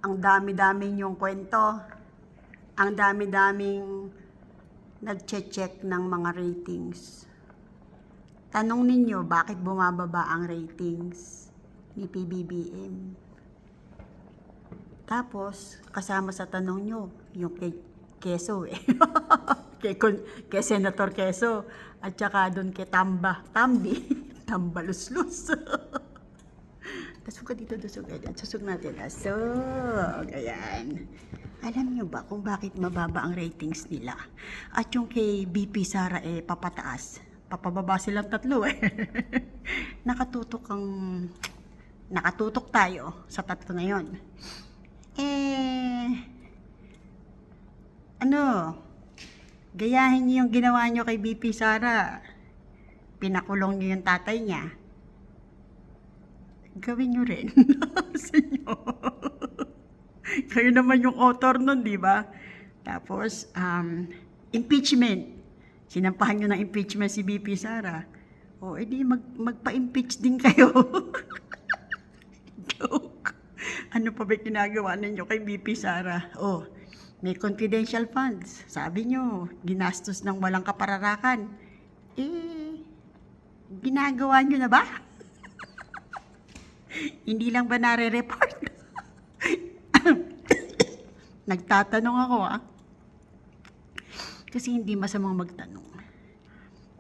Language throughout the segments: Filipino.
Ang dami-dami niyong kwento. Ang dami-daming nagche-check ng mga ratings. Tanong ninyo, bakit bumababa ang ratings ni PBBM? Tapos, kasama sa tanong nyo, yung kay Quezzo kay Senator Quezzo, at saka doon kay Tambi, Tambaluslus. Tasog ka dito, tasog. Susog natin. Asog. Ayan. Alam nyo ba kung bakit mababa ang ratings nila? At yung kay BP Sara papataas. Papababa silang tatlo Nakatutok tayo sa tatlo na yon. Gayahin niyo yung ginawa nyo kay BP Sara. Pinakulong niyo yung tatay niya. Gawin nyo rin sa inyo. Kayo naman yung author nun, di ba? Tapos, impeachment. Sinampahan nyo ng impeachment si BP Sara. O, edi magpa-impeach din kayo. Joke. Ano pa ba ginagawa ninyo kay BP Sara? O, may confidential funds. Sabi nyo, ginastos ng walang kapararakan. Ginagawa nyo na ba? Hindi lang ba nare-report? Nagtatanong ako Kasi hindi masamang magtanong.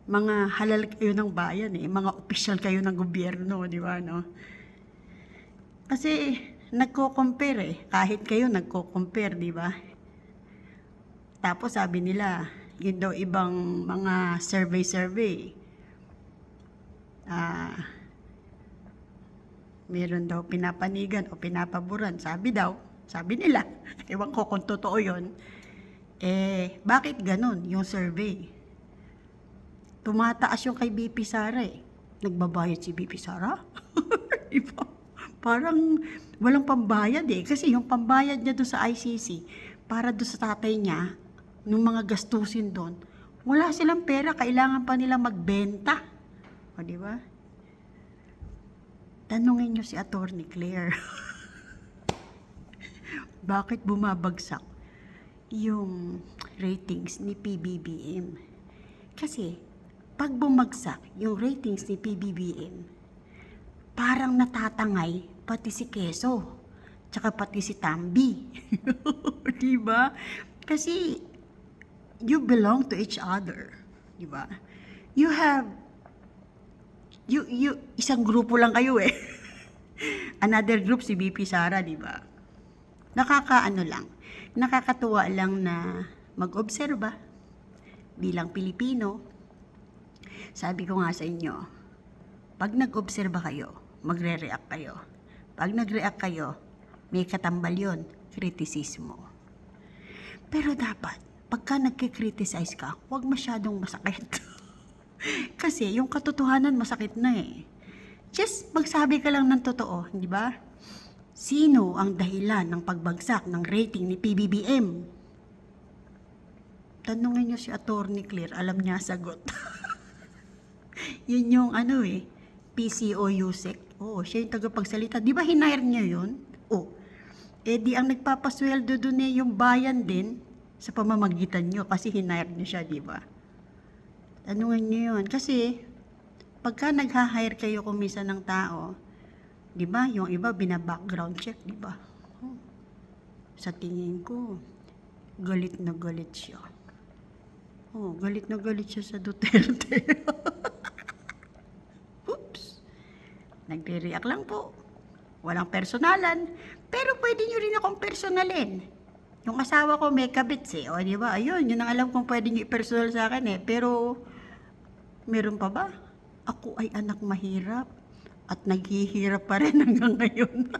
Mga halal kayo ng bayan mga opisyal kayo ng gobyerno, di ba, no? Kasi nagko-compare kahit kayo nagko-compare, di ba? Tapos sabi nila, yun daw ibang mga survey. Meron daw pinapanigan o pinapaboran. Sabi nila, ewan ko kung totoo yun. Bakit ganun yung survey? Tumataas yung kay BP Sara Nagbabayad si BP Sara? Iba. Parang walang pambayad Kasi yung pambayad niya doon sa ICC, para doon sa tatay niya, nung mga gastusin doon, wala silang pera, kailangan pa nila magbenta. O, di ba? Tanungin nyo si Attorney Claire. Bakit bumabagsak yung ratings ni PBBM? Kasi, pag bumagsak yung ratings ni PBBM, parang natatangay pati si Quezzo, tsaka pati si Tambi. Diba? Kasi, you belong to each other. Diba? You isang grupo lang kayo Another group si BP Sara, di ba? Nakakatuwa lang na mag-obserba bilang Pilipino. Sabi ko nga sa inyo, pag nag-obserba kayo, magre-react kayo. Pag nag-react kayo, may katambal yun, kritisismo. Pero dapat, pagka nagkikriticize ka, huwag masyadong masakit. Kasi yung katotohanan masakit na Just magsabi ka lang ng totoo, di ba? Sino ang dahilan ng pagbagsak ng rating ni PBBM? Tanungin niyo si Attorney Claire, alam niya sagot. Yun yung PCO Yusek. Siya yung tagapagsalita. Di ba hinire niya yun? Di ang nagpapasweldo dun yung bayan din sa pamamagitan niyo kasi hinire niyo siya, di ba? Tanungin niyo yun. Kasi, pagka nag-hire kayo kumisa ng tao, di ba, yung iba bina-background check, di ba? Sa tingin ko, galit na galit siya. Galit na galit siya sa Duterte. Oops. Nagre-react lang po. Walang personalan. Pero pwede nyo rin akong personalin. Yung asawa ko may kabits di ba? Ayun, yun ang alam kong pwede nyo i-personal sa akin Pero, meron pa ba? Ako ay anak mahirap at naghihirap pa rin hanggang ngayon.